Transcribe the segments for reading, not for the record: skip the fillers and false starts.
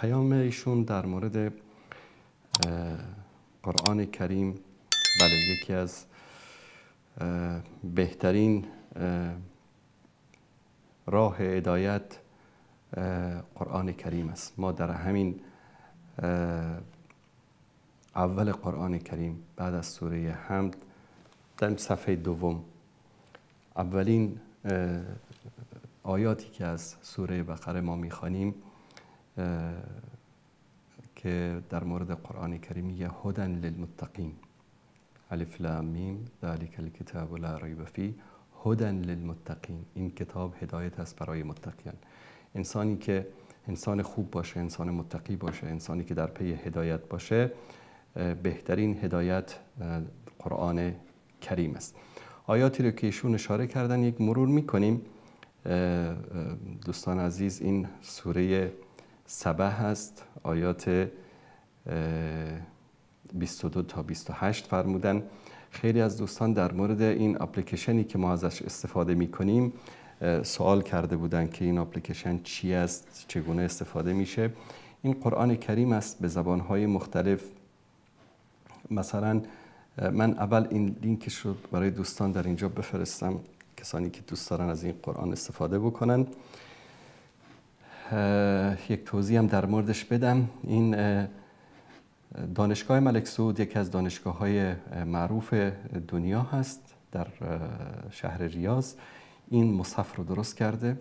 پیام ایشون در مورد قرآن کریم، بله، یکی از بهترین راه هدایت قرآن کریم است. ما در همین اول قرآن کریم بعد از سوره حمد در صفحه دوم اولین آیاتی که از سوره بقره ما میخوانیم که در مورد قرآن کریم میگه هدی للمتقین، الف لام میم ذلک الکتاب لا ریب فیه هدی للمتقین. این کتاب هدایت است برای متقیان. انسانی که انسان خوب باشه، انسان متقی باشه، انسانی که در پی هدایت باشه، بهترین هدایت قرآن کریم است. آیاتی رو که ایشون اشاره کردن یک مرور میکنیم. دوستان عزیز، این سوره سبع هست، آیات 22 تا 28 فرمودن. خیلی از دوستان در مورد این اپلیکیشنی که ما ازش استفاده میکنیم سوال کرده بودن که این اپلیکیشن چی است، چگونه استفاده میشه. این قرآن کریم است به زبانهای مختلف. مثلا من اول این لینکش رو برای دوستان در اینجا بفرستم، کسانی که دوست دارن از این قرآن استفاده بکنن. یک توضیح هم در موردش بدم. این دانشگاه ملک سعود یکی از دانشگاه‌های معروف دنیا هست در شهر ریاض. این مصحف رو درست کرده،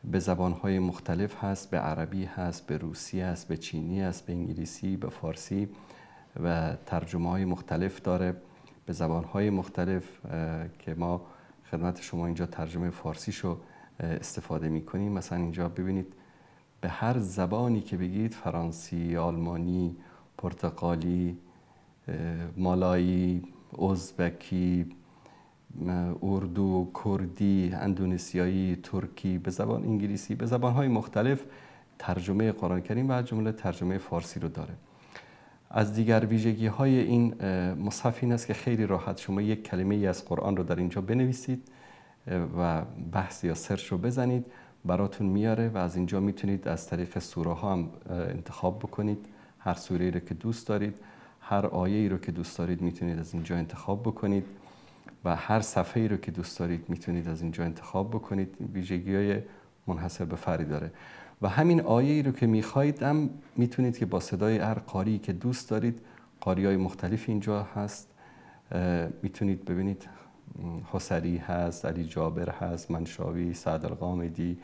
به زبان‌های مختلف هست، به عربی هست، به روسی هست، به چینی هست، به انگلیسی، به فارسی و ترجمه‌های مختلف داره به زبان‌های مختلف که ما خدمت شما اینجا ترجمه فارسیشو استفاده می‌کنیم. مثلا اینجا ببینید به هر زبانی که بگید، فرانسی، آلمانی، پرتغالی، مالایی، ازبکی، اردو، کردی، اندونزیایی، ترکی، به زبان انگلیسی، به زبان‌های مختلف ترجمه قرآن کریم و از جمله ترجمه فارسی رو داره. از دیگر ویژگی‌های این مصحف این است که خیلی راحت شما یک کلمه ای از قرآن رو در اینجا بنویسید و بحث یا سرچ رو بزنید، براتون میاره و از اینجا میتونید از طریق سوره ها هم انتخاب بکنید. هر سوره رو که دوست دارید، هر آیه ای رو که دوست دارید میتونید از اینجا انتخاب بکنید و هر صفحه ای رو که دوست دارید میتونید از اینجا انتخاب بکنید. ویژگی‌های منحصر به فردی داره و همین آیه ای رو که میخواید هم میتونید که با صدای هر قاری که دوست دارید، قاری‌های مختلف اینجا هست، میتونید ببینید حسری هست، علی جابر هست، منشاوی، سعد القامدی،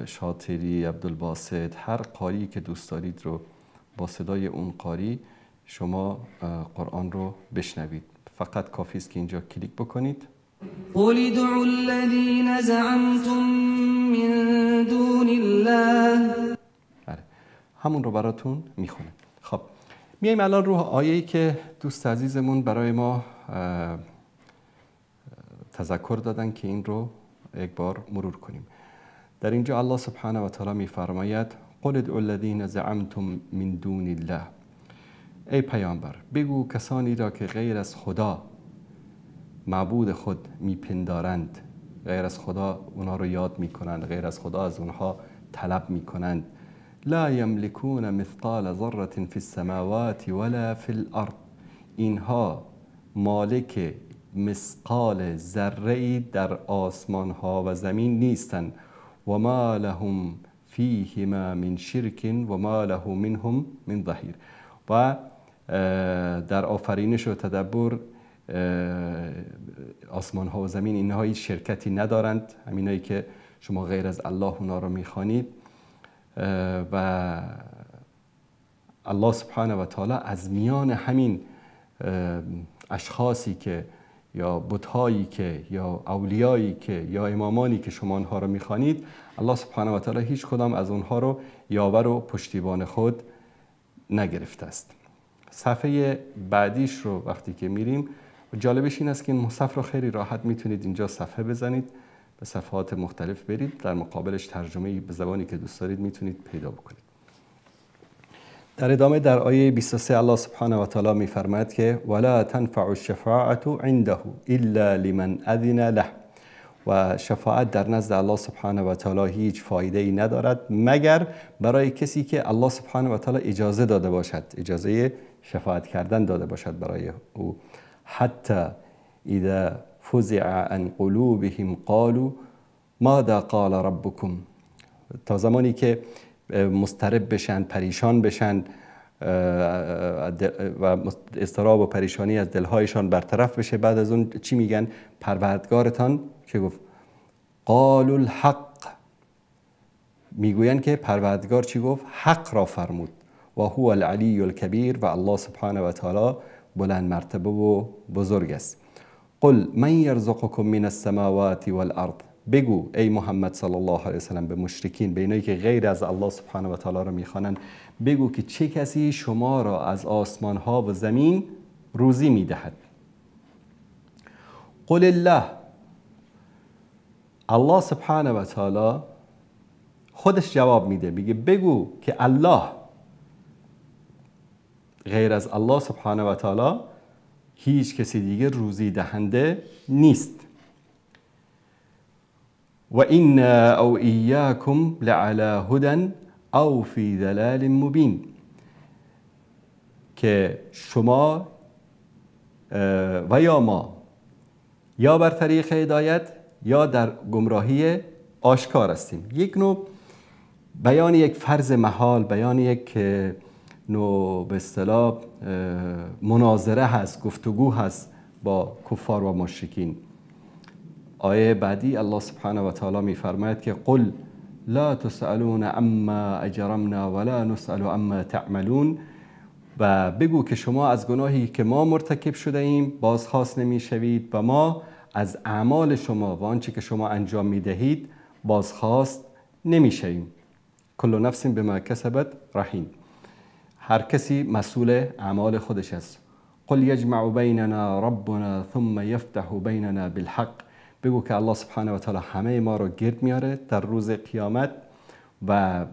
شاطری، عبدالباسط، هر قاری که دوست دارید رو با صدای اون قاری شما قرآن رو بشنوید. فقط کافی است که اینجا کلیک بکنید. قل ادعوا الذین زعمتم من دون الله. همون رو براتون میخونه. خب میایم الان رو آیه‌ای که دوست عزیزمون برای ما تذکر دادن که این رو یک بار مرور کنیم. در اینجا الله سبحانه و تعالی میفرماید قل ادعوا الذین زعمتم من دون الله. ای پیامبر بگو کسانی را که غیر از خدا معبود خود میپندارند، غیر از خدا اونها رو یاد میکنند، غیر از خدا از اونها طلب میکنند، لا یملکون مثقال ذره فی السماوات ولا فی الارض. اینها مالک مثقال ذره‌ای در آسمان ها و زمین نیستند. و ما لهم فیهما من شرک و ما له منهم من ظهیر. و در آفرینش و تدبر آسمان ها و زمین اینها هیچ شرکتی ندارند، همینایی که شما غیر از الله اونا رو میخوانید. و الله سبحانه و تعالی از میان همین اشخاصی که یا بت‌هایی که یا اولیایی که یا امامانی که شما آنها رو میخوانید، الله سبحانه و تعالی هیچ کدام از اونها رو یاور و پشتیبان خود نگرفته است. صفحه بعدیش رو وقتی که میریم، جالبش این است که این مصحف رو خیلی راحت میتونید اینجا صفحه بزنید، به صفحات مختلف برید، در مقابلش ترجمه به زبانی که دوست دارید میتونید پیدا بکنید. در ادامه در آیه 23 الله سبحانه و تعالی میفرماید که ولا تنفع الشفاعة عنده الا لمن اذن له و شفاعت در نزد الله سبحانه و تعالی هیچ فایده ای ندارد مگر برای کسی که الله سبحانه و تعالی اجازه داده باشد، اجازه شفاعت کردن داده باشد برای او. حتی اذا فزع عن قلوبهم قالوا ماذا قال ربكم، تا زمانی که مضطرب بشن، پریشان بشن و اضطراب و پریشانی از دلهایشان برطرف بشه، بعد از اون چی میگن؟ پروردگارتان چه گفت؟ قالوا الحق، میگوین که پروردگار چی گفت؟ حق را فرمود. و هو العلی الکبیر، و الله سبحانه و تعالی بلند مرتبه و بزرگ است. قل من یرزقکم من السماوات والارض، بگو ای محمد صلی الله علیه وسلم به مشرکین، به اینایی که غیر از الله سبحانه و تعالی را میخوانند، بگو که چه کسی شما را از آسمان ها و زمین روزی میدهد؟ قل الله، الله سبحانه و تعالی خودش جواب میده، میگه بگو که الله، غیر از الله سبحانه و تعالی هیچ کسی دیگه روزی دهنده نیست. و اینا او ایاکم لعلی هدی او فی ضلال مبین، که شما و یا ما یا بر طریق هدایت یا در گمراهی آشکار هستیم. یک نوع بیان یک فرض محال، بیان یک نوع به اصطلاح مناظره هست، گفتگو هست با کفار و مشرکین. آیه بعدی الله سبحانه و تعالی میفرماید که قل لا تسألون عما اجرمنا ولا نسأل عما تعملون، و بگو که شما از گناهی که ما مرتکب شده ایم بازخواست نمیشوید و ما از اعمال شما و آنچه که شما انجام میدهید بازخواست نمیشویم. کل نفس بما کسبت رهین، هر کسی مسئول اعمال خودش است. قل یجمع بیننا ربنا ثم یفتح بیننا بالحق، بگو که الله سبحانه و تعالی همه ما رو گرد میاره در روز قیامت و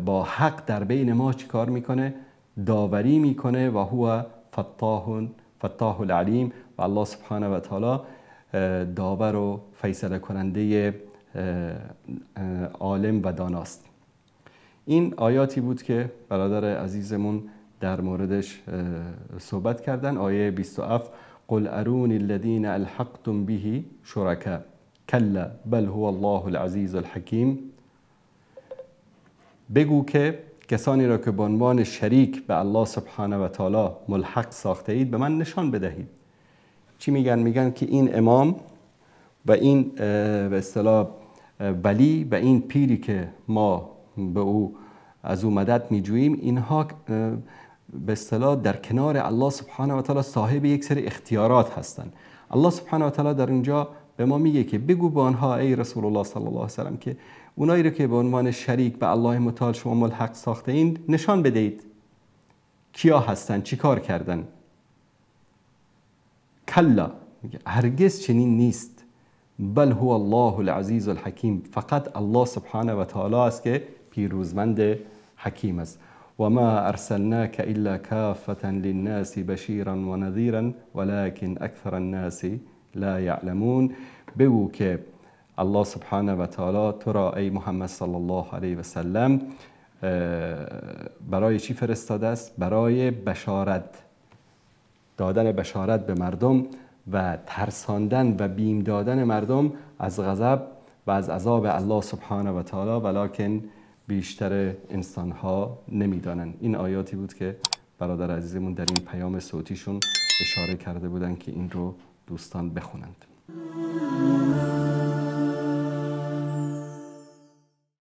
با حق در بین ما چیکار میکنه؟ داوری میکنه. و هو فتاح العلیم، و الله سبحانه و تعالی داور و فیصله کننده عالم و داناست. این آیاتی بود که برادر عزیزمون در موردش صحبت کردن. آیه 27 قل ارونی الذین الحقتم به شرکا کلا بل هو الله العزیز الحکیم، بگو که کسانی را که به عنوان شریک به الله سبحانه و تعالی ملحق ساخته اید به من نشان بدهید. چی میگن؟ میگن که این امام و این به اصطلاح ولی و این پیری که ما به او از او مدد میجوییم، اینها به اصطلاح در کنار الله سبحانه و تعالی صاحب یک سری اختیارات هستند. الله سبحانه و تعالی در اینجا به ما میگه که بگو به آنها ای رسول الله صلی الله علیه و سلم که اونایی رو که به عنوان شریک به الله متعال شما ملحق ساخته این نشان بدهید کیا هستن، چی کار کردن. کلا، هرگز چنین نیست. بل هو الله العزیز الحکیم، فقط الله سبحانه و تعالی است که پیروزمند حکیم است. و ما ارسلناک الا کافة للناس بشیرا و نذیرا ولكن اکثر الناس لا یعلمون، بگو که الله سبحانه و تعالی تو را ای محمد صلی الله علیه و سلم برای چی فرستاده است؟ برای بشارت دادن بشارت به مردم و ترساندن و بیم دادن مردم از غضب و از عذاب الله سبحانه و تعالی، ولکن بیشتر انسان ها نمیدانند. این آیاتی بود که برادر عزیزمون در این پیام صوتیشون اشاره کرده بودن که این رو دوستان بخونند.